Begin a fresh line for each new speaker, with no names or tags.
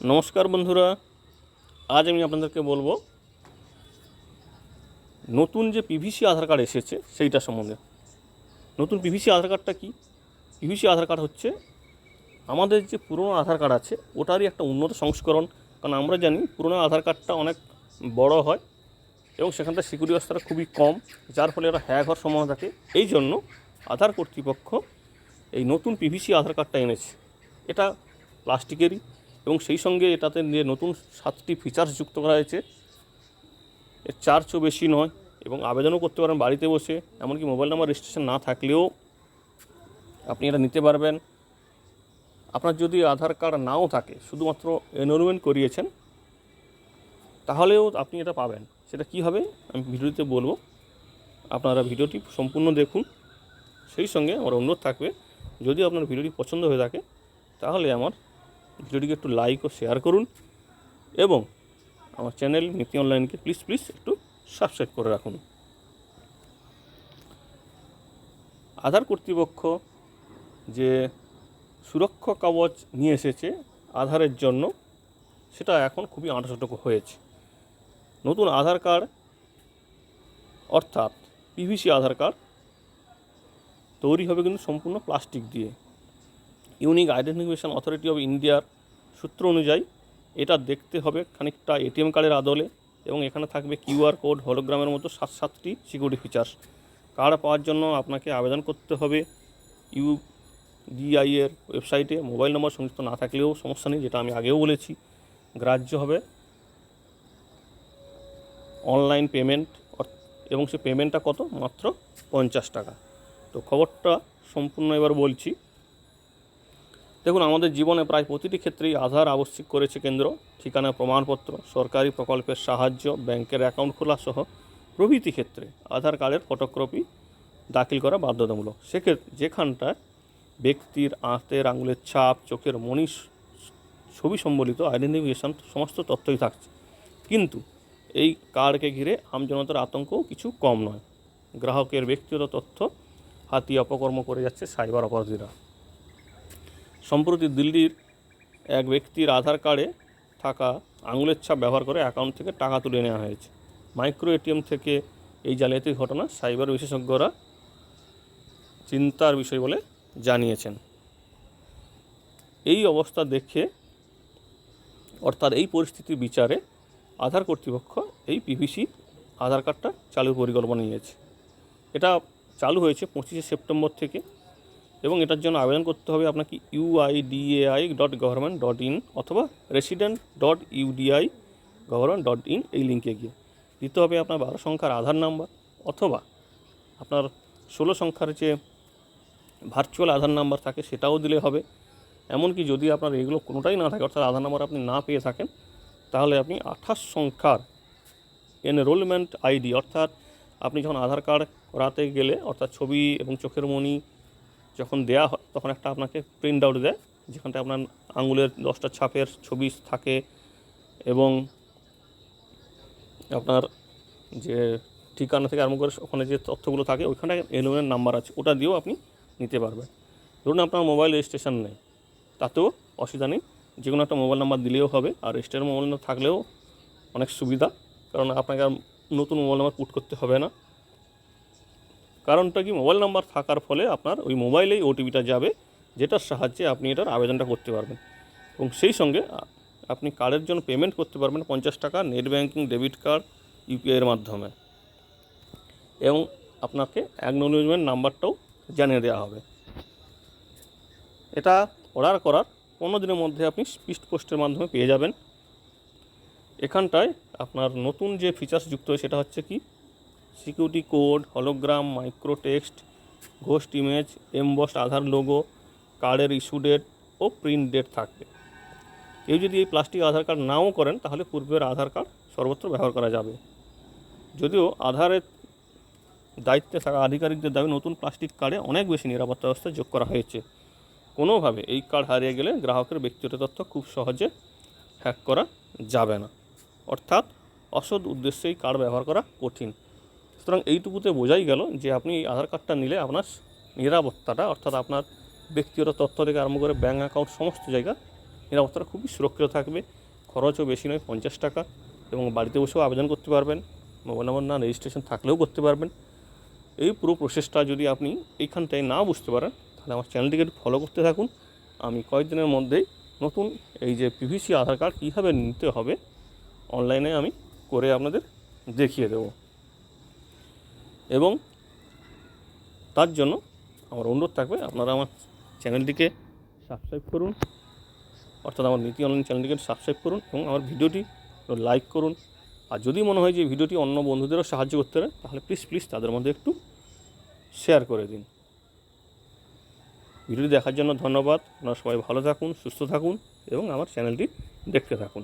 নমস্কার বন্ধুরা, আজ আমি আপনাদেরকে বলবো নতুন যে পিভিসি আধার কার্ড এসেছে সেইটা সম্বন্ধে। নতুন পিভিসি আধার কার্ডটা কি? পিভিসি আধার কার্ড হচ্ছে আমাদের যে পুরনো আধার কার্ড আছে ওটারই একটা উন্নত সংস্করণ। কারণ আমরা জানি পুরনো আধার কার্ডটা অনেক বড় হয় এবং সেখানটা সিকিউরিটি ব্যবস্থাটা খুবই কম, যার ফলে ওরা হ্যাক হওয়ার সম্ভাবনা থাকে। এই জন্য আধার কর্তৃপক্ষ এই নতুন পিভিসি আধার কার্ডটা এনেছে। এটা প্লাস্টিকেরই এবং সেই সঙ্গে এটাতে যে নতুন 7টি ফিচার্স যুক্ত করা হয়েছে। এর চার্জও বেশি নয় এবং আবেদনও করতে পারেন বাড়িতে বসে। এমনকি মোবাইল নাম্বার রেজিস্ট্রেশন না থাকলেও আপনি এটা নিতে পারবেন। আপনার যদি আধার কার্ড নাও থাকে, শুধুমাত্র এনরোলমেন্ট করিয়েছেন, তাহলেও আপনি এটা পাবেন। সেটা কী হবে আমি ভিডিওতে বলবো, আপনারা ভিডিওটি সম্পূর্ণ দেখুন। সেই সঙ্গে আমার অনুরোধ থাকবে, যদি আপনার ভিডিওটি পছন্দ হয়ে থাকে তাহলে আমার ভিডিওটিকে একটু লাইক ও শেয়ার করুন এবং আমার চ্যানেল নীতি অনলাইনকে প্লিজ একটু সাবস্ক্রাইব করে রাখুন। আধার কর্তৃপক্ষ যে সুরক্ষা কবচ নিয়ে এসেছে আধারের জন্য, সেটা এখন খুবই আঁটাচোটক হয়েছে। নতুন আধার কার্ড অর্থাৎ পিভিসি আধার কার্ড তৈরি হবে কিন্তু সম্পূর্ণ প্লাস্টিক দিয়ে। ইউনিক আইডেন্টিফিকেশন অথরিটি অফ ইন্ডিয়ার সূত্র অনুযায়ী এটা দেখতে হবে খানিকটা এটিএম কার্ডের আদলে এবং এখানে থাকবে কিউআর কোড, হলোগ্রামের মতো 7টি সিকিউরিটি ফিচার্স। কার্ড পাওয়ার জন্য আপনাকে আবেদন করতে হবে ইউডিআই এর ওয়েবসাইটে। মোবাইল নম্বর সংযুক্ত না থাকলেও সমস্যা নেই, যেটা আমি আগেও বলেছি। গ্রাহ্য হবে অনলাইন পেমেন্ট এবং সে পেমেন্টটা কত? মাত্র 50 টাকা। তো খবরটা সম্পূর্ণ এবার বলছি। দেখুন, আমাদের জীবনে প্রায় প্রতিটি ক্ষেত্রেই আধার আবশ্যিক করেছে কেন্দ্র। ঠিকানা প্রমাণপত্র, সরকারি প্রকল্পের সাহায্য, ব্যাংকের অ্যাকাউন্ট খোলা সহ প্রভৃতি ক্ষেত্রে আধার কার্ডের ফটোকপি দাখিল করা বাধ্যতামূলক। সেক্ষেত্রে যেখানটায় ব্যক্তির হাতের আঙুলের ছাপ, চোখের মণি, ছবি সম্বলিত আইডেন্টিফিকেশন সমস্ত তথ্যই থাকছে। কিন্তু এই কার্ডকে ঘিরে আমজনতার আতঙ্কও কিছু কম নয়। গ্রাহকের ব্যক্তিগত তথ্য হাতিয়ে অপকর্ম করে যাচ্ছে সাইবার অপরাধীরা। সম্প্রতি দিল্লির এক ব্যক্তির আধার কার্ডে থাকা আঙুলের ছাপ ব্যবহার করে অ্যাকাউন্ট থেকে টাকা তুলে নেওয়া হয়েছে। মাইক্রো এটিএম থেকে এই জালিয়াতির ঘটনা সাইবার বিশেষজ্ঞরা চিন্তার বিষয় বলে জানিয়েছেন। এই অবস্থা দেখে, অর্থাৎ এই পরিস্থিতির বিচারে আধার কর্তৃপক্ষ এই পিভিসি আধার কার্ডটা চালুর পরিকল্পনা নিয়েছে। এটা চালু হয়েছে 25শে সেপ্টেম্বর থেকে এবং এটার জন্য আবেদন করতে হবে আপনাকে uidai.government.in অথবা resident.udi.government.in এই লিঙ্কে গিয়ে দিতে হবে আপনার 12 সংখ্যার আধার নাম্বার অথবা আপনার 16 সংখ্যার যে ভার্চুয়াল আধার নাম্বার থাকে সেটাও দিলে হবে। এমনকি যদি আপনার এগুলো কোনোটাই না থাকে, অর্থাৎ আধার নাম্বার আপনি না পেয়ে থাকেন, তাহলে আপনি 28 সংখ্যার এনরোলমেন্ট আইডি, অর্থাৎ আপনি যখন আধার কার্ড করাতে গেলে, অর্থাৎ ছবি এবং চোখের মণি যখন দেয়া হয় তখন একটা আপনাকে প্রিন্ট আউট দেয়, যেখানটা আপনার আঙুলের 10টা ছাপের ছবি থাকে এবং আপনার যে ঠিকানা থেকে আরম্ভ করে ওখানে যে তথ্যগুলো থাকে ওইখানটায় এনরোলমেন্ট নাম্বার আছে, ওটা দিয়েও আপনি নিতে পারবেন। ধরুন আপনার মোবাইল রেজিস্ট্রেশন নেই, তাতেও অসুবিধা নেই, যে কোনো একটা মোবাইল নাম্বার দিলেও হবে। আর রেজিস্টার মোবাইল নাম্বার থাকলেও অনেক সুবিধা, কারণ আপনাকে আর নতুন মোবাইল নাম্বার পুট করতে হবে না। কারণটা কি, মোবাইল নাম্বার থাকার ফলে আপনার ওই মোবাইলেই ওটিপিটা যাবে, যেটার সাহায্যে আপনি এটার আবেদনটা করতে পারবেন এবং সেই সঙ্গে আপনি কার্ডের জন্য পেমেন্ট করতে পারবেন 50 টাকা নেট ব্যাঙ্কিং, ডেবিট কার্ড, ইউপিআইয়ের মাধ্যমে এবং আপনাকে অ্যাকনোলেজমেন্ট নাম্বারটাও জানিয়ে দেওয়া হবে। এটা অর্ডার করার 15 দিনের মধ্যে আপনি স্পিড পোস্টের মাধ্যমে পেয়ে যাবেন। এখানটায় আপনার নতুন যে ফিচার্স যুক্ত হয় সেটা হচ্ছে কি, security code, hologram, micro text, ghost image, embossed Aadhaar logo, কার্ডের ইস্যু ডেট ও প্রিন্ট ডেট থাকবে। কেউ যদি এই প্লাস্টিক আধার কার্ড নাও করেন তাহলে পূর্বের আধার কার্ড সর্বত্র ব্যবহার করা যাবে। যদিও আধারের দায়িত্বে থাকা আধিকারিকদের দাবি নতুন প্লাস্টিক কার্ডে অনেক বেশি নিরাপত্তা ব্যবস্থা যোগ করা হয়েছে। কোনোভাবে এই কার্ড হারিয়ে গেলে গ্রাহকের ব্যক্তিগত তথ্য খুব সহজে হ্যাক করা যাবে না, অর্থাৎ অসৎ উদ্দেশ্যে এই কার্ড ব্যবহার করা কঠিন। সুতরাং এইটুকুতে বোঝাই গেল যে আপনি এই আধার কার্ডটা নিলে আপনার নিরাপত্তাটা, অর্থাৎ আপনার ব্যক্তিগত তথ্য থেকে আরম্ভ করে ব্যাঙ্ক অ্যাকাউন্ট সমস্ত জায়গা নিরাপত্তাটা খুবই সুরক্ষিত থাকবে, খরচও বেশি নয়, 50 টাকা, এবং বাড়িতে বসেও আবেদন করতে পারবেন, মোবাইল নম্বর না রেজিস্ট্রেশন থাকলেও করতে পারবেন। এই পুরো প্রসেসটা যদি আপনি এইখানটায় না বুঝতে পারেন, তাহলে আমার চ্যানেলটিকে একটু ফলো করতে থাকুন। আমি কয়েকদিনের মধ্যেই নতুন এই যে পিভিসি আধার কার্ড কীভাবে নিতে হবে অনলাইনে আমি করে আপনাদের দেখিয়ে দেব। এবং তার জন্য আমার অনুরোধ থাকবে আপনারা আমার চ্যানেলটিকে সাবস্ক্রাইব করুন, অর্থাৎ আমার নীতি অনলাইন চ্যানেলটিকে সাবস্ক্রাইব করুন এবং আমার ভিডিওটি লাইক করুন। আর যদি মনে হয় যে ভিডিওটি অন্য বন্ধুদেরও সাহায্য করতে পারে, তাহলে প্লিজ তাদের মধ্যে একটু শেয়ার করে দিন। ভিডিওটি দেখার জন্য ধন্যবাদ। আপনারা সবাই ভালো থাকুন, সুস্থ থাকুন এবং আমার চ্যানেলটি দেখতে থাকুন।